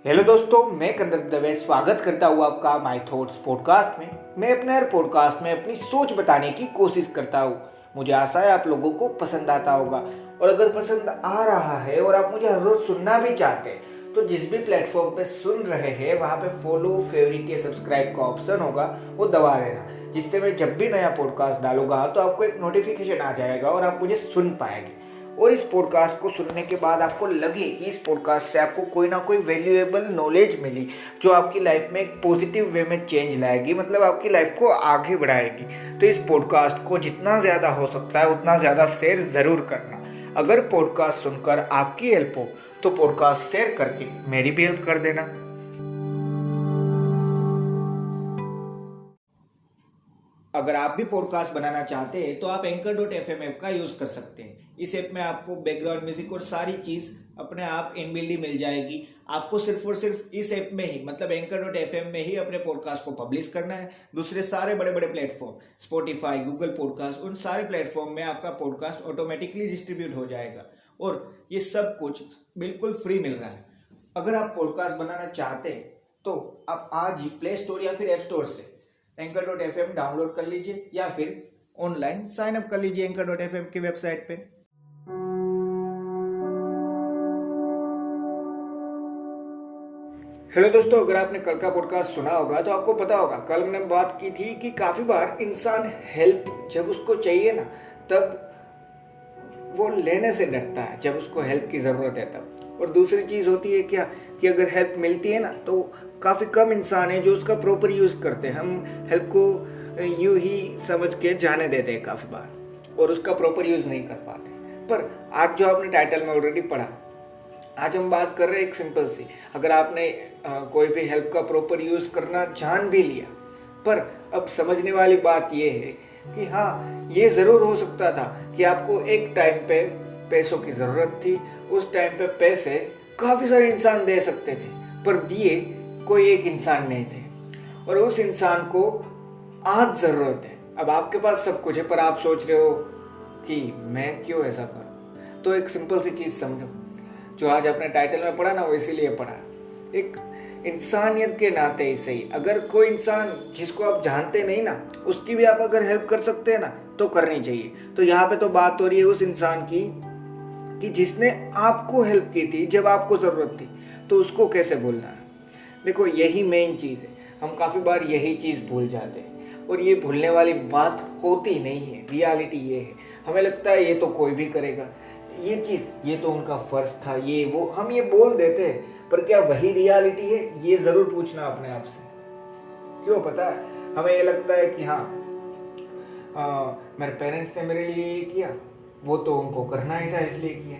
Hello दोस्तों, मैं कंदर्प दवे स्वागत करता हूँ आपका माय थॉट्स पॉडकास्ट में। मैं अपने हर पॉडकास्ट में अपनी सोच बताने की कोशिश करता हूँ। मुझे आशा है आप लोगों को पसंद आता होगा, और अगर पसंद आ रहा है और आप मुझे हर रोज सुनना भी चाहते हैं तो जिस भी प्लेटफॉर्म पे सुन रहे हैं वहाँ पे फॉलो, फेवरेट या सब्सक्राइब का ऑप्शन होगा, वो दबा लेना, जिससे मैं जब भी नया पॉडकास्ट डालूंगा तो आपको एक नोटिफिकेशन आ जाएगा और आप मुझे सुन पाएंगे। और इस पॉडकास्ट को सुनने के बाद आपको लगे कि इस पॉडकास्ट से आपको कोई ना कोई वैल्यूएबल नॉलेज मिली जो आपकी लाइफ में एक पॉजिटिव वे में चेंज लाएगी, मतलब आपकी लाइफ को आगे बढ़ाएगी, तो इस पॉडकास्ट को जितना ज़्यादा हो सकता है उतना ज़्यादा शेयर ज़रूर करना। अगर पॉडकास्ट सुनकर आपकी हेल्प हो तो पॉडकास्ट शेयर करके मेरी भी हेल्प कर देना। अगर आप भी पॉडकास्ट बनाना चाहते हैं तो आप anchor.fm ऐप का यूज़ कर सकते हैं। इस ऐप में आपको बैकग्राउंड म्यूजिक और सारी चीज़ अपने आप इनबिल्ट ही मिल जाएगी। आपको सिर्फ और सिर्फ इस ऐप में ही, मतलब anchor.fm में ही अपने पॉडकास्ट को पब्लिश करना है। दूसरे सारे बड़े बड़े प्लेटफॉर्म, स्पॉटिफाई, गूगल पॉडकास्ट, उन सारे प्लेटफॉर्म में आपका पॉडकास्ट ऑटोमेटिकली डिस्ट्रीब्यूट हो जाएगा, और ये सब कुछ बिल्कुल फ्री मिल रहा है। अगर आप पॉडकास्ट बनाना चाहते हैं तो आप आज ही प्ले स्टोर या फिर ऐप स्टोर से anchor.fm डाउनलोड कर लीजिए, या फिर ऑनलाइन साइन अप कर लीजिए anchor.fm की वेबसाइट पे। हेलो दोस्तों, अगर आपने कल का पॉडकास्ट सुना होगा तो आपको पता होगा, कल हमने बात की थी कि काफी बार इंसान हेल्प जब उसको चाहिए ना, तब वो लेने से डरता है जब उसको हेल्प की ज़रूरत है तब। और दूसरी चीज़ होती है क्या, कि अगर हेल्प मिलती है ना तो काफ़ी कम इंसान है जो उसका प्रॉपर यूज़ करते हैं। हम हेल्प को यूं ही समझ के जाने देते हैं काफ़ी बार, और उसका प्रॉपर यूज़ नहीं कर पाते। पर आज जो आपने टाइटल में ऑलरेडी पढ़ा, आज हम बात कर रहे हैं एक सिंपल सी, अगर आपने कोई भी हेल्प का प्रॉपर यूज़ करना जान भी लिया, पर अब समझने वाली बात यह है कि हाँ, ये ज़रूर हो सकता था कि आपको एक टाइम पे पैसों की ज़रूरत थी, उस टाइम पे पैसे काफ़ी सारे इंसान दे सकते थे, पर दिए कोई एक इंसान नहीं थे, और उस इंसान को आज ज़रूरत है। अब आपके पास सब कुछ है, पर आप सोच रहे हो कि मैं क्यों ऐसा करूं। तो एक सिंपल सी चीज़ समझो, जो आज आपने टाइटल में पढ़ा ना, वो इसीलिए पढ़ा, एक इंसानियत के नाते ही सही। अगर कोई इंसान जिसको आप जानते नहीं ना, उसकी भी आप अगर हेल्प कर सकते हैं ना तो करनी चाहिए। तो यहाँ पे तो बात हो रही है उस इंसान की कि जिसने आपको हेल्प की थी जब आपको ज़रूरत थी, तो उसको कैसे भूलना है। देखो, यही मेन चीज़ है। हम काफ़ी बार यही चीज़ भूल जाते हैं, और ये भूलने वाली बात होती नहीं है। रियलिटी ये है, हमें लगता है ये तो कोई भी करेगा, ये चीज़, ये तो उनका फ़र्ज था, ये वो, हम ये बोल देते हैं, पर क्या वही रियलिटी है, ये ज़रूर पूछना अपने आप से। क्यों पता है, हमें ये लगता है कि हाँ, मेरे पेरेंट्स ने मेरे लिए ये किया, वो तो उनको करना ही था इसलिए किया।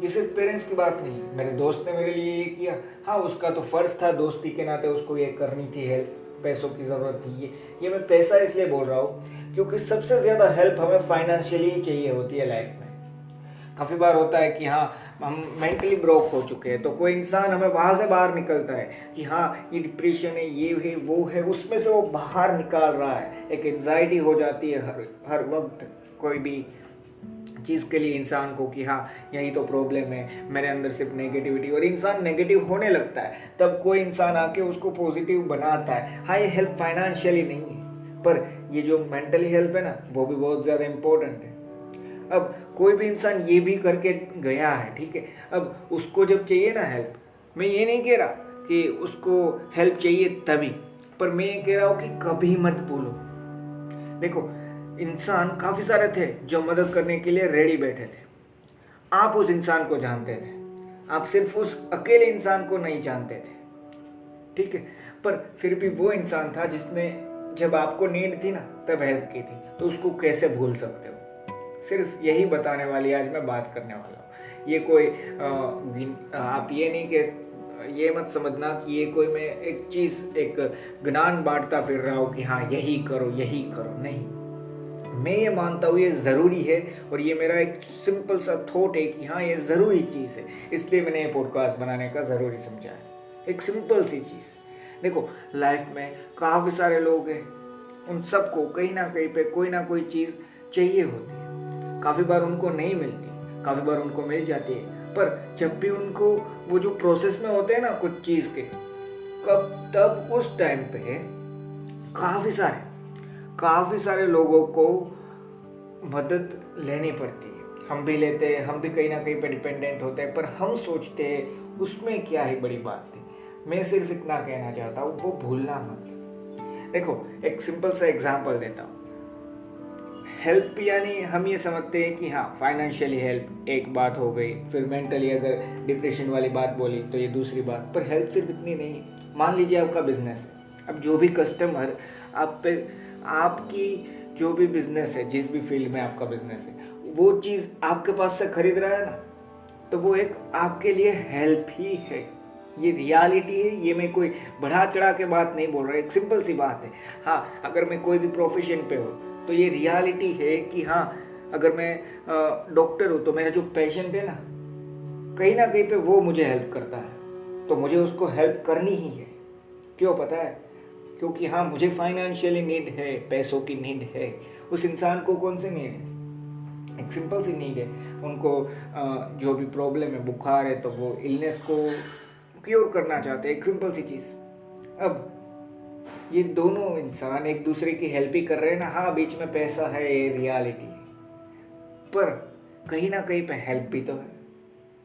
ये सिर्फ पेरेंट्स की बात नहीं है, मेरे दोस्त ने मेरे लिए ये किया, हाँ उसका तो फर्ज था, दोस्ती के नाते उसको ये करनी थी हेल्प, पैसों की ज़रूरत थी। ये मैं पैसा इसलिए बोल रहा हूँ क्योंकि सबसे ज़्यादा हेल्प हमें फाइनेंशियली ही चाहिए होती है लाइफ में। काफ़ी बार होता है कि हाँ, हम मेंटली ब्रोक हो चुके हैं, तो कोई इंसान हमें वहाँ से बाहर निकलता है कि हाँ ये डिप्रेशन है, ये है, वो है, उसमें से वो बाहर निकाल रहा है। एक एंजाइटी हो जाती है हर वक्त कोई भी चीज़ के लिए इंसान को कि हाँ यही तो प्रॉब्लम है, मेरे अंदर सिर्फ नेगेटिविटी, और इंसान नेगेटिव होने लगता है। तब कोई इंसान आके उसको पॉजिटिव बनाता है। हाँ, ये हेल्प फाइनेंशियली नहीं है, पर ये जो मेंटली हेल्प है ना, वो भी बहुत ज़्यादा इम्पोर्टेंट है। अब कोई भी इंसान ये भी करके गया है, ठीक है, अब उसको जब चाहिए ना हेल्प, मैं ये नहीं कह रहा कि उसको हेल्प चाहिए तभी, पर मैं ये कह रहा हूँ कि कभी मत भूलो। देखो, इंसान काफ़ी सारे थे जो मदद करने के लिए रेडी बैठे थे। आप उस इंसान को जानते थे, आप सिर्फ उस अकेले इंसान को नहीं जानते थे, ठीक है, पर फिर भी वो इंसान था जिसने जब आपको नीड थी ना तब हेल्प की थी, तो उसको कैसे भूल सकते हो। सिर्फ यही बताने वाली आज मैं बात करने वाला हूँ। ये कोई आप ये नहीं कह, ये मत समझना कि ये कोई मैं एक चीज़, एक ज्ञान बांटता फिर रहा हूँ कि हाँ यही करो यही करो, नहीं। मैं ये मानता हूँ ये ज़रूरी है, और ये मेरा एक सिंपल सा थॉट है कि हाँ ये ज़रूरी चीज़ है, इसलिए मैंने ये पॉडकास्ट बनाने का ज़रूरी समझा है। एक सिंपल सी चीज़। देखो, लाइफ में काफ़ी सारे लोग हैं, उन सबको कहीं ना कहीं पे कोई ना कोई चीज़ चाहिए होती है। काफ़ी बार उनको नहीं मिलती, काफ़ी बार उनको मिल जाती है, पर जब भी उनको वो जो प्रोसेस में होते हैं ना कुछ चीज के, कब तब उस टाइम पे काफी सारे लोगों को मदद लेनी पड़ती है। हम भी लेते हैं, हम भी कहीं ना कहीं पे डिपेंडेंट होते हैं, पर हम सोचते हैं उसमें क्या ही बड़ी बात थी। मैं सिर्फ इतना कहना चाहता हूँ, वो भूलना मत। देखो, एक सिंपल सा एग्जांपल देता हूँ। हेल्प यानी हम ये समझते हैं कि हाँ, फाइनेंशियली हेल्प एक बात हो गई, फिर मेंटली अगर डिप्रेशन वाली बात बोली तो ये दूसरी बात। पर हेल्प सिर्फ इतनी नहीं है। मान लीजिए आपका बिजनेस है, अब जो भी कस्टमर आप पे, आपकी जो भी बिजनेस है, जिस भी फील्ड में आपका बिजनेस है, वो चीज़ आपके पास से खरीद रहा है ना, तो वो एक आपके लिए हेल्प ही है। ये रियलिटी है। ये मैं कोई बढ़ा चढ़ा के बात नहीं बोल रहा, एक सिंपल सी बात है। हाँ, अगर मैं कोई भी प्रोफेशन पे हो तो ये रियलिटी है कि हाँ, अगर मैं डॉक्टर हूँ तो मेरा जो पेशेंट है ना, कहीं पे वो मुझे हेल्प करता है, तो मुझे उसको हेल्प करनी ही है। क्यों पता है? क्योंकि हाँ, मुझे फाइनेंशियली नीड है, पैसों की नीड है। उस इंसान को कौन सी नीड है? एक सिंपल सी नीड है। उनको जो भी प्रॉब्लम है, बुखार है, तो वो इलनेस को क्योर करना चाहते हैं, एक सिंपल सी चीज। अब ये दोनों इंसान एक दूसरे की हेल्प ही कर रहे हैं ना। हाँ, बीच में पैसा है, ये रियलिटी है, पर कहीं ना कहीं पे हेल्प भी तो है।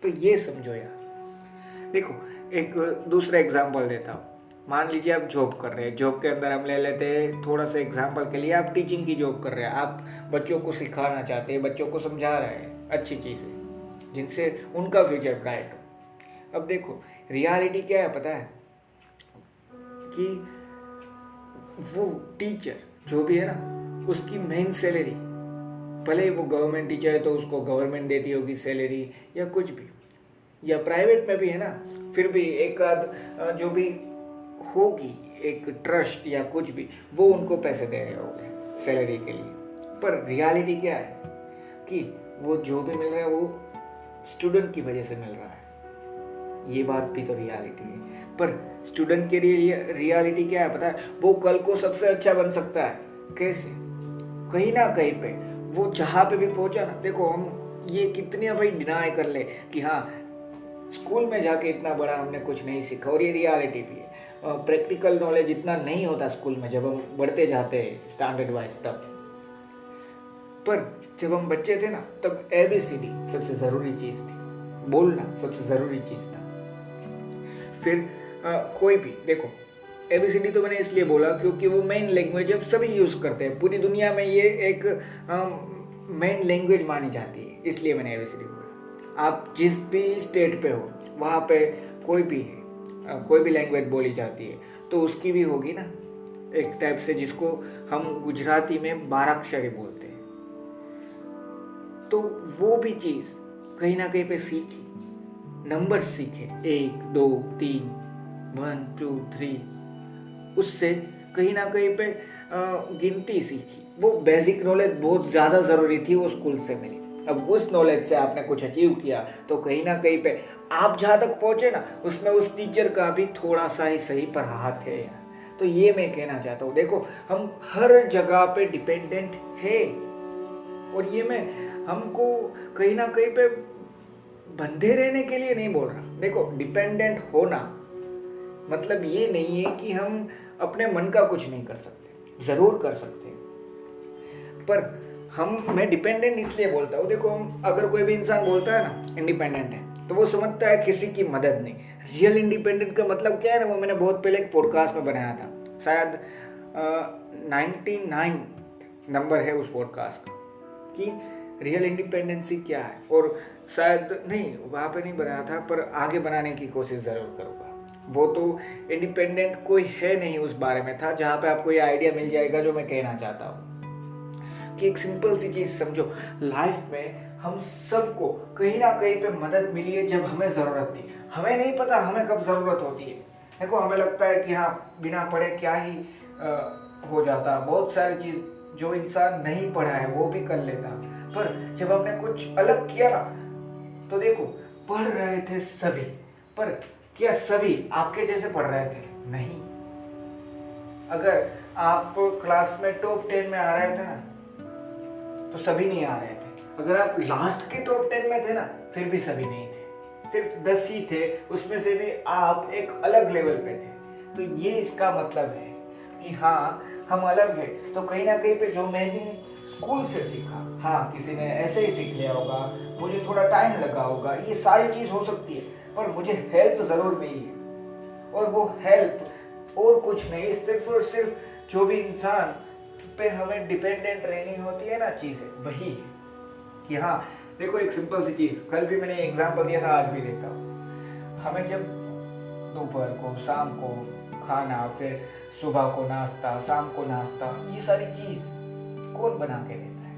तो ये समझो यार। देखो, एक दूसरा एग्जांपल देता हूँ। मान लीजिए आप जॉब कर रहे हैं, जॉब के अंदर हम ले लेते हैं थोड़ा सा एग्जांपल के लिए, आप टीचिंग की जॉब कर रहे हैं। आप बच्चों को सिखाना चाहते हैं, बच्चों को समझा रहे हैं अच्छी चीज़ें जिनसे उनका फ्यूचर ब्राइट हो। अब देखो, रियलिटी क्या है पता है? कि वो टीचर जो भी है ना, उसकी मेन सैलरी, भले वो गवर्नमेंट टीचर है तो उसको गवर्नमेंट देती होगी सैलरी, या कुछ भी, या प्राइवेट में भी है ना, फिर भी एक आध जो भी होगी, एक ट्रस्ट या कुछ भी, वो उनको पैसे दे रहे होंगे सैलरी के लिए। पर रियलिटी क्या है कि वो जो भी मिल रहा है वो स्टूडेंट की वजह से मिल रहा है। ये बात भी तो रियलिटी है। पर स्टूडेंट के लिए रियलिटी क्या है पता है? वो कल को सबसे अच्छा बन सकता है। कैसे? कहीं ना कहीं पे वो जहाँ पे भी पहुंचा ना, देखो हम ये कितने भाई डिनाई कर ले कि हाँ, स्कूल में जाके इतना बड़ा हमने कुछ नहीं सीखा, और ये रियलिटी भी है। प्रैक्टिकल नॉलेज इतना नहीं होता स्कूल में, जब हम बढ़ते जाते हैं स्टैंडर्ड वाइज तब। पर जब हम बच्चे थे ना, तब ABCD सबसे जरूरी चीज थी, बोलना सबसे जरूरी चीज था। फिर कोई भी देखो, ABCD तो मैंने इसलिए बोला क्योंकि वो मेन लैंग्वेज अब सभी यूज करते हैं पूरी दुनिया में, ये एक मेन लैंग्वेज मानी जाती है, इसलिए मैंने ABCD बोला। आप जिस भी स्टेट पे हो, वहाँ पे कोई भी है, कोई भी लैंग्वेज बोली जाती है, तो उसकी भी होगी ना एक टाइप से, जिसको हम गुजराती में बाराक्षरी बोलते हैं। तो वो भी चीज कहीं ना कहीं पे सीखी, नंबर सीखे, 1 2 3 1 2 3, उससे कहीं ना कहीं पे गिनती सीखी। वो बेसिक नॉलेज बहुत ज़्यादा ज़रूरी थी वो स्कूल से मिली। अब उस नॉलेज से आपने कुछ अचीव किया, तो कहीं ना कहीं पे आप जहाँ तक पहुँचे ना, उसमें उस टीचर का भी थोड़ा सा ही सही पर हाथ है यार। तो ये मैं कहना चाहता हूँ। देखो, हम हर जगह पे डिपेंडेंट है, और ये मैं हमको कहीं ना कहीं पे बंधे रहने के लिए नहीं बोल रहा। देखो, डिपेंडेंट होना मतलब ये नहीं है कि हम अपने मन का कुछ नहीं कर सकते, जरूर कर सकते हैं। पर मैं डिपेंडेंट इसलिए बोलता हूँ, देखो, हम अगर कोई भी इंसान बोलता है ना इंडिपेंडेंट है, तो वो समझता है किसी की मदद नहीं। रियल इंडिपेंडेंट का मतलब क्या है ना, वो मैंने बहुत पहले एक पॉडकास्ट में बनाया था, शायद 99 नंबर है उस पॉडकास्ट का, कि रियल इंडिपेंडेंसी क्या है। और शायद नहीं, वहाँ पे नहीं बनाया था, पर आगे बनाने की कोशिश ज़रूर करूँगा। वो तो इंडिपेंडेंट कोई है नहीं उस बारे में था, जहाँ पे आपको ये आइडिया मिल जाएगा जो मैं कहना चाहता हूँ। कि एक सिंपल सी चीज़ समझो, लाइफ में हम सबको कहीं ना कहीं पे मदद मिली है जब हमें ज़रूरत थी। हमें नहीं पता हमें कब ज़रूरत होती है। देखो, हमें लगता है कि हाँ, बिना पढ़े क्या ही हो जाता, बहुत सारी चीज़ जो इंसान नहीं पढ़ा है वो भी कर लेता। पर जब हमने कुछ अलग किया ना, तो देखो, पढ़ रहे थे सभी, पर क्या सभी आपके जैसे पढ़ रहे थे? नहीं। अगर आप क्लास में टॉप 10 में आ रहे थे ना, तो सभी नहीं आ रहे थे। अगर आप लास्ट के टॉप 10 में थे ना, फिर भी सभी नहीं थे। सिर्फ 10 ही थे, उसमें से भी आप एक अलग लेवल पे थे। तो ये इसका मतलब है कि हाँ, हम अलग हैं। तो कहीं ना कहीं पे जो मैंने स्कूल से सीखा, हाँ किसी ने ऐसे ही सीख लिया होगा, मुझे थोड़ा टाइम लगा होगा, ये सारी चीज हो सकती है, पर मुझे हेल्प जरूर मिली है। और वो हेल्प और कुछ नहीं, सिर्फ और सिर्फ जो भी इंसान पे हमें डिपेंडेंट रहनी होती है ना चीजें, वही है कि हाँ देखो, एक सिंपल सी चीज, कल भी मैंने एग्जांपल दिया था, आज भी देता हूँ। हमें जब दोपहर को, शाम को खाना, फिर सुबह को नाश्ता, शाम को नाश्ता, ये सारी चीज कौन बना के देता है?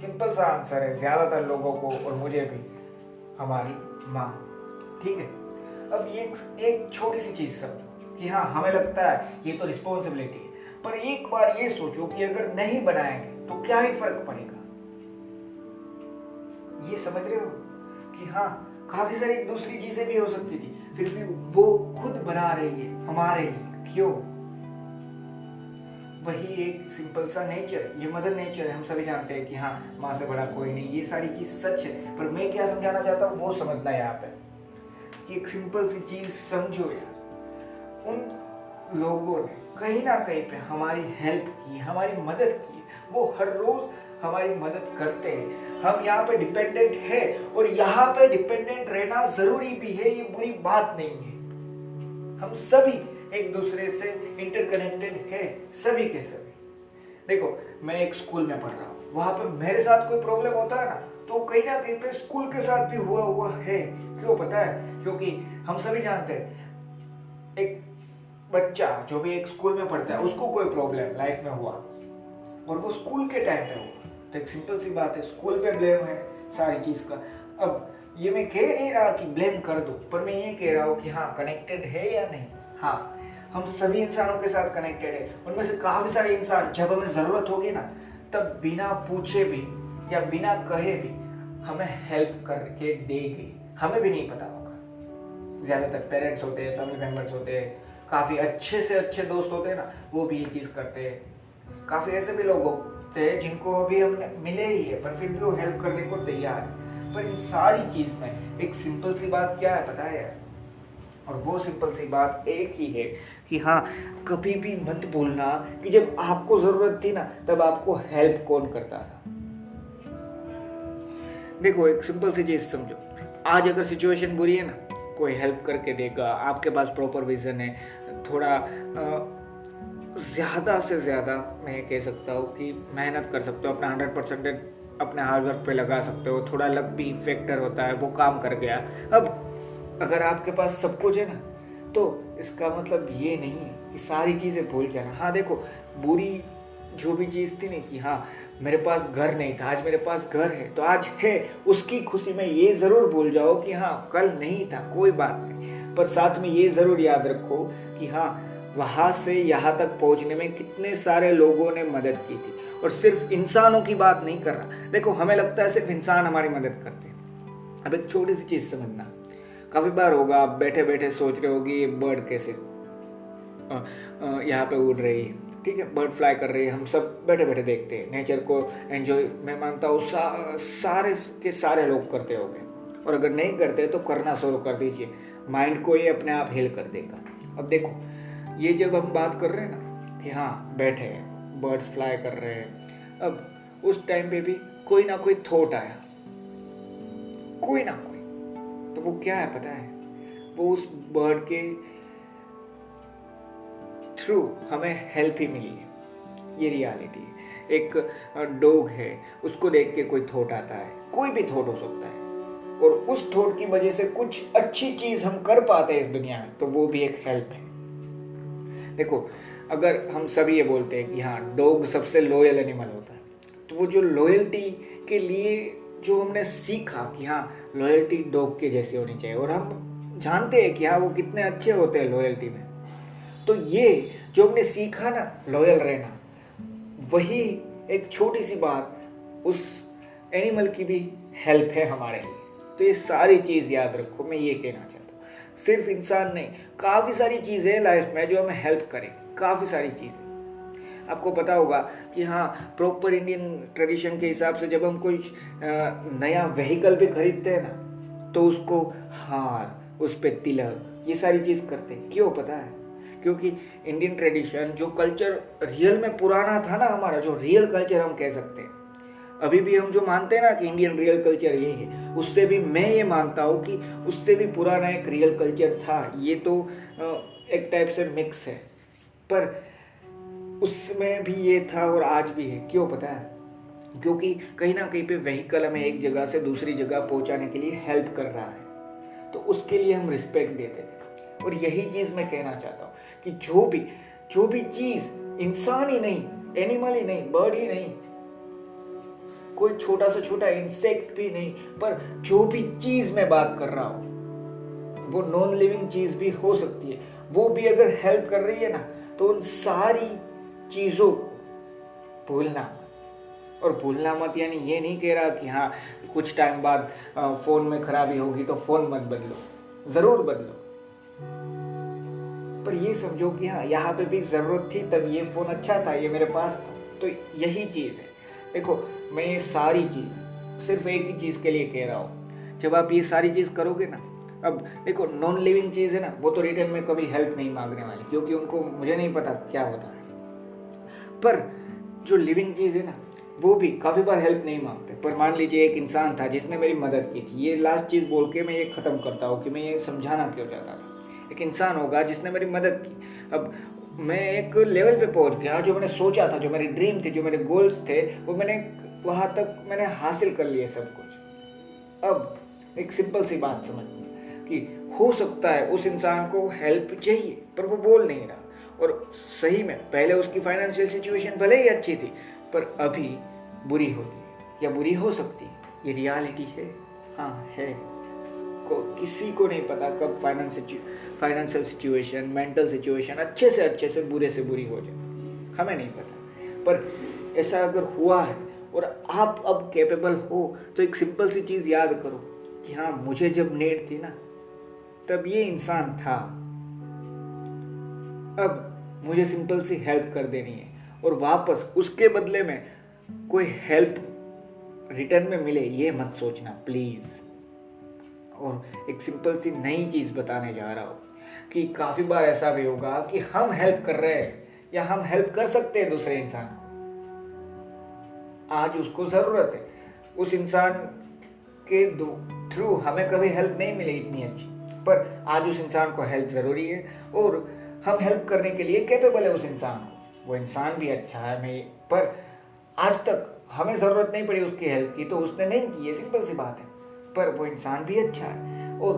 सिंपल सा आंसर है ज्यादातर लोगों को और मुझे भी, हमारी माँ। ठीक है, अब ये एक छोटी सी चीज समझो कि हाँ हमें लगता है ये तो रिस्पॉन्सिबिलिटी है, पर एक बार ये सोचो कि अगर नहीं बनाएंगे तो क्या ही फर्क पड़ेगा। ये समझ रहे हो कि हाँ, काफी सारी दूसरी चीजें भी हो सकती थी, फिर भी वो खुद बना रही है हमारे लिए। क्यों? वही एक सिंपल सा नेचर, ये मदर नेचर है। हम सभी जानते हैं कि हाँ, माँ से बड़ा कोई नहीं, ये सारी चीज सच है, पर मैं क्या समझाना चाहता हूँ वो समझना है यहाँ पे। एक सिंपल सी चीज समझो यार, उन लोगों ने कहीं ना कहीं पे हमारी हेल्प की, हमारी मदद की, वो हर रोज हमारी मदद करते हैं। हम यहाँ पे डिपेंडेंट है, और यहाँ पे डिपेंडेंट रहना जरूरी भी है, ये बुरी बात नहीं है। हम सभी एक दूसरे से इंटरकनेक्टेड है, सभी के सभी। देखो, मैं एक स्कूल में पढ़ रहा हूँ, वहां पे मेरे साथ कोई प्रॉब्लम होता है ना, तो कहीं ना कहीं पे स्कूल के साथ भी हुआ है। क्यों पता है? क्योंकि हम सभी जानते हैं, एक बच्चा जो भी एक स्कूल में पढ़ता है, उसको कोई प्रॉब्लम लाइफ में हुआ और वो स्कूल के टाइम पे हुआ, तो एक सिंपल सी बात है, स्कूल पे ब्लेम है सारी चीज का। अब ये मैं कह नहीं रहा कि ब्लेम कर दो, पर मैं ये कह रहा हूँ कि हाँ, कनेक्टेड है या नहीं। हाँ, हम सभी इंसानों के साथ कनेक्टेड है। उनमें से काफी सारे इंसान जब हमें जरूरत होगी ना, तब बिना पूछे भी या बिना कहे भी हमें हेल्प करके देंगे, हमें भी नहीं पता होगा। ज्यादातर पेरेंट्स होते हैं, फैमिली मेंबर्स होते हैं, काफी अच्छे से अच्छे दोस्त होते हैं ना, वो भी ये चीज करते हैं। काफी ऐसे भी लोग होते हैं जिनको अभी हमने मिले ही है, पर फिर भी वो हेल्प करने को तैयार है। पर इन सारी चीज में एक सिंपल सी बात क्या है पता है यार? और वो सिंपल सी बात एक ही है कि हाँ, कभी भी मत भूलना कि जब आपको जरूरत थी ना, तब आपको हेल्प कौन करता था। देखो, एक सिंपल सी चीज समझो, आज अगर सिचुएशन बुरी है ना, कोई हेल्प करके देगा, आपके पास प्रॉपर विजन है, थोड़ा ज्यादा से ज्यादा मैं कह सकता हूँ कि मेहनत कर सकते हो, अपना 100% अपने हार्ड वर्क पे लगा सकते हो, थोड़ा लक भी फैक्टर होता है, वो काम कर गया। अब अगर आपके पास सब कुछ है ना, तो इसका मतलब ये नहीं है कि सारी चीजें भूल जाना। हाँ देखो, बुरी जो भी चीज थी ना कि हाँ मेरे पास घर नहीं था, आज मेरे पास घर है, तो आज है, उसकी खुशी में ये जरूर भूल जाओ कि हाँ कल नहीं था, कोई बात नहीं। पर साथ में ये जरूर याद रखो कि हाँ, वहां से यहाँ तक पहुंचने में कितने सारे लोगों ने मदद की थी। और सिर्फ इंसानों की बात नहीं कर रहा, देखो हमें लगता है सिर्फ इंसान हमारी मदद करते हैं। अब एक छोटी सी चीज समझना, काफी बार होगा आप बैठे बैठे सोच रहे होगी ये बर्ड कैसे यहाँ पे उड़ रही है, ठीक है, बर्ड फ्लाई कर रही है, हम सब बैठे बैठे देखते हैं, नेचर को एंजॉय मैं मानता हूँ सारे के सारे लोग करते होंगे। और अगर नहीं करते तो करना शुरू कर दीजिए, माइंड को ये अपने आप हील कर देगा। अब देखो, ये जब हम बात कर रहे हैं ना कि हाँ बैठे हैं, बर्ड्स फ्लाई कर रहे हैं, अब उस टाइम पे भी कोई ना कोई थॉट आया, कोई ना कोई, तो वो क्या है पता है? वो उस बर्ड के थ्रू हमें हेल्प ही मिली है, ये रियलिटी है। एक डॉग है, उसको देख के कोई थॉट आता है, कोई भी थॉट हो सकता है, और उस थॉट की वजह से कुछ अच्छी चीज हम कर पाते हैं इस दुनिया में, तो वो भी एक हेल्प है। देखो, अगर हम सभी ये बोलते हैं कि हाँ डॉग सबसे लॉयल एनिमल होता है, तो वो जो लॉयल्टी के लिए जो हमने सीखा कि हाँ लॉयल्टी डॉग के जैसे होनी चाहिए, और हम जानते हैं कि हाँ वो कितने अच्छे होते हैं लॉयल्टी में, तो ये जो हमने सीखा ना लॉयल रहना, वही एक छोटी सी बात उस एनिमल की भी हेल्प है हमारे लिए। तो ये सारी चीज याद रखो, मैं ये कहना चाहता हूँ, सिर्फ इंसान नहीं, काफी सारी चीजें हैं लाइफ में जो हमें हेल्प करें, काफी सारी चीजें। आपको पता होगा कि हाँ, प्रॉपर इंडियन ट्रेडिशन के हिसाब से जब हम कोई नया व्हीकल भी खरीदते हैं ना, तो उसको हार, उस पे तिलक, ये सारी चीज़ करते हैं। क्यों पता है? क्योंकि इंडियन ट्रेडिशन, जो कल्चर रियल में पुराना था ना हमारा, जो रियल कल्चर हम कह सकते हैं, अभी भी हम जो मानते हैं ना कि इंडियन रियल कल्चर ये है, उससे भी मैं ये मानता हूँ कि उससे भी पुराना एक रियल कल्चर था। ये तो एक टाइप से मिक्स है, पर उसमें भी ये था और आज भी है। क्यों पता है? क्योंकि कहीं ना कहीं पे व्हीकल हमें एक जगह से दूसरी जगह पहुंचाने के लिए हेल्प कर रहा है, तो उसके लिए हम रिस्पेक्ट देते थे। और यही चीज मैं कहना चाहता हूँ कि जो भी चीज, इंसान ही नहीं, एनिमल ही नहीं, बर्ड ही नहीं, कोई छोटा से छोटा इंसेक्ट भी नहीं, पर जो भी चीज मैं बात कर रहा हूं वो नॉन लिविंग चीज भी हो सकती है, वो भी अगर हेल्प कर रही है ना, तो उन सारी चीजों को भूलना मत। और भूलना मत यानी ये नहीं कह रहा कि हाँ कुछ टाइम बाद फोन में खराबी होगी तो फोन मत बदलो, जरूर बदलो, पर ये समझो कि हाँ यहाँ पे भी जरूरत थी, तब ये फोन अच्छा था, ये मेरे पास था। तो यही चीज है। देखो, मैं ये सारी चीज सिर्फ एक ही चीज के लिए कह रहा हूँ। जब आप ये सारी चीज करोगे ना, अब देखो नॉन लिविंग चीज है ना, वो तो रिटर्न में कभी हेल्प नहीं मांगने वाली, क्योंकि उनको मुझे नहीं पता क्या होता है। पर जो लिविंग चीज है ना, वो भी काफी बार हेल्प नहीं मांगते। पर मान लीजिए एक इंसान था जिसने मेरी मदद की थी, ये लास्ट चीज बोल के मैं ये खत्म करता हूँ कि मैं ये समझाना क्यों चाहता था। एक इंसान होगा जिसने मेरी मदद की, अब मैं एक लेवल पे पहुंच गया, जो मैंने सोचा था, जो मेरी ड्रीम थी, जो मेरे गोल्स थे, वो मैंने वहां तक मैंने हासिल कर लिया सब कुछ। अब एक सिंपल सी बात समझ कि हो सकता है उस इंसान को हेल्प चाहिए, पर वो बोल नहीं रहा। और सही में पहले उसकी फाइनेंशियल सिचुएशन भले ही अच्छी थी, पर अभी बुरी होती है या बुरी हो सकती है, ये रियलिटी है। हाँ है, किसी को नहीं पता कब फाइनेंशियल सिचुएशन, मेंटल सिचुएशन अच्छे से बुरे से बुरी हो जाए, हमें नहीं पता। पर ऐसा अगर हुआ है और आप अब कैपेबल हो, तो एक सिंपल सी चीज याद करो कि हाँ मुझे जब नीड थी ना, तब ये इंसान था, अब मुझे सिंपल सी हेल्प कर देनी है, और वापस उसके बदले में कोई हेल्प रिटर्न में मिले ये मत सोचना प्लीज। और एक सिंपल सी नई चीज बताने जा रहा हूं कि काफी बार ऐसा भी होगा कि हम हेल्प कर रहे हैं या हम हेल्प कर सकते हैं दूसरे इंसान को, आज उसको जरूरत है, उस इंसान के थ्रू हमें कभी हेल्प नहीं मिली इतनी अच्छी, पर आज उस इंसान को हेल्प जरूरी है और हम हेल्प करने के लिए कैपेबल है उस इंसान को। वो इंसान भी अच्छा है, मैं पर आज तक हमें जरूरत नहीं पड़ी उसकी हेल्प की, तो उसने नहीं की है, सिंपल सी बात है। पर वो इंसान भी अच्छा है और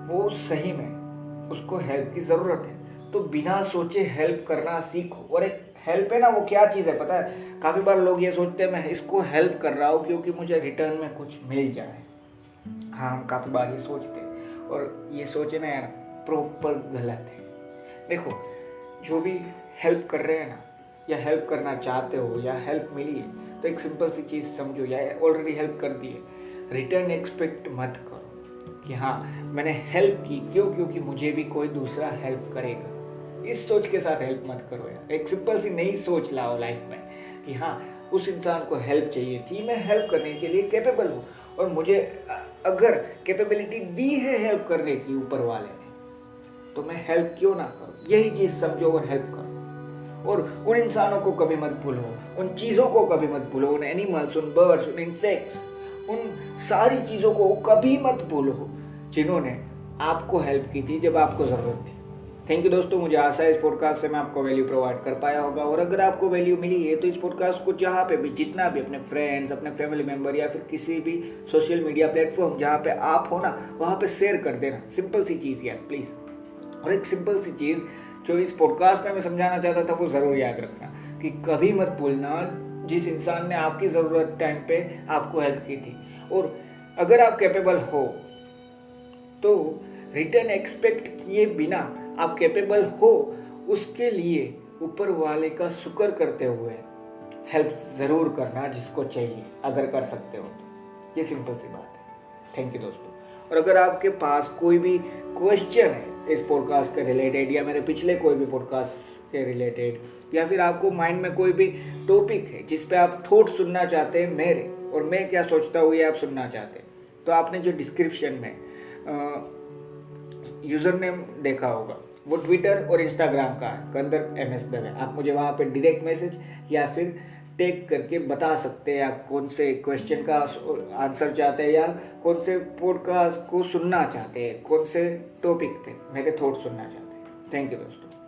वो सही में उसको हेल्प की जरूरत है, तो बिना सोचे हेल्प करना सीखो। और एक हेल्प है ना, वो क्या चीज है पता है? काफी बार लोग ये सोचते हैं मैं इसको हेल्प कर रहा हूँ क्योंकि मुझे रिटर्न में कुछ मिल जाए। हाँ, हम काफी बार ये सोचते हैं, और ये सोचे ना यार प्रॉपर गलत है। देखो, जो भी हेल्प कर रहे हैं ना, या हेल्प करना चाहते हो या हेल्प मिली है, तो एक सिंपल सी चीज समझो, या ऑलरेडी हेल्प कर दी है, रिटर्न एक्सपेक्ट मत करो कि हाँ मैंने हेल्प की, क्योंकि मुझे भी कोई दूसरा हेल्प करेगा। इस सोच के साथ हेल्प मत करो यार। एक सिंपल सी नई सोच लाओ लाइफ में कि हाँ उस इंसान को हेल्प चाहिए थी, मैं हेल्प करने के लिए कैपेबल हूँ, और मुझे अगर कैपेबिलिटी दी है हेल्प करने की ऊपर वाले ने, तो मैं हेल्प क्यों ना करूँ। यही चीज समझो और हेल्प करो। और उन इंसानों को कभी मत भूलो, उन चीजों को कभी मत भूलो, उन एनिमल्स, उन बर्ड्स, उन इंसेक्ट्स, उन सारी चीजों को कभी मत भूलो जिन्होंने आपको हेल्प की थी जब आपको जरूरत थी। थैंक यू दोस्तों, मुझे आशा है इस पॉडकास्ट से मैं आपको वैल्यू प्रोवाइड कर पाया होगा। और अगर आपको वैल्यू मिली है तो इस पॉडकास्ट को जहाँ पे भी, जितना भी, अपने फ्रेंड्स, अपने फैमिली मेंबर या फिर किसी भी सोशल मीडिया प्लेटफॉर्म जहाँ पे आप हो ना, वहाँ पे शेयर कर देना। सिंपल सी चीज़ यार प्लीज़। और एक सिंपल सी चीज़ जो इस पॉडकास्ट में मैं समझाना चाहता था वो ज़रूर याद रखना कि कभी मत भूलना जिस इंसान ने आपकी ज़रूरत टाइम पे आपको हेल्प की थी। और अगर आप कैपेबल हो तो रिटर्न एक्सपेक्ट किए बिना आप कैपेबल हो, उसके लिए ऊपर वाले का शुक्र करते हुए हेल्प ज़रूर करना जिसको चाहिए, अगर कर सकते हो तो। ये सिंपल सी बात है। थैंक यू दोस्तों। और अगर आपके पास कोई भी क्वेश्चन है इस पॉडकास्ट के रिलेटेड या मेरे पिछले कोई भी पॉडकास्ट के रिलेटेड, या फिर आपको माइंड में कोई भी टॉपिक है जिस पे आप थॉट सुनना चाहते हैं मेरे, और मैं क्या सोचता हूँ ये आप सुनना चाहते हैं, तो आपने जो डिस्क्रिप्शन में यूज़र नेम देखा होगा वो ट्विटर और इंस्टाग्राम का है, कंदर्प MS दवे। आप मुझे वहाँ पे डायरेक्ट मैसेज या फिर टैग करके बता सकते हैं आप कौन से क्वेश्चन का आंसर चाहते हैं या कौन से पॉडकास्ट को सुनना चाहते हैं, कौन से टॉपिक पे मेरे थॉट सुनना चाहते हैं। थैंक यू दोस्तों।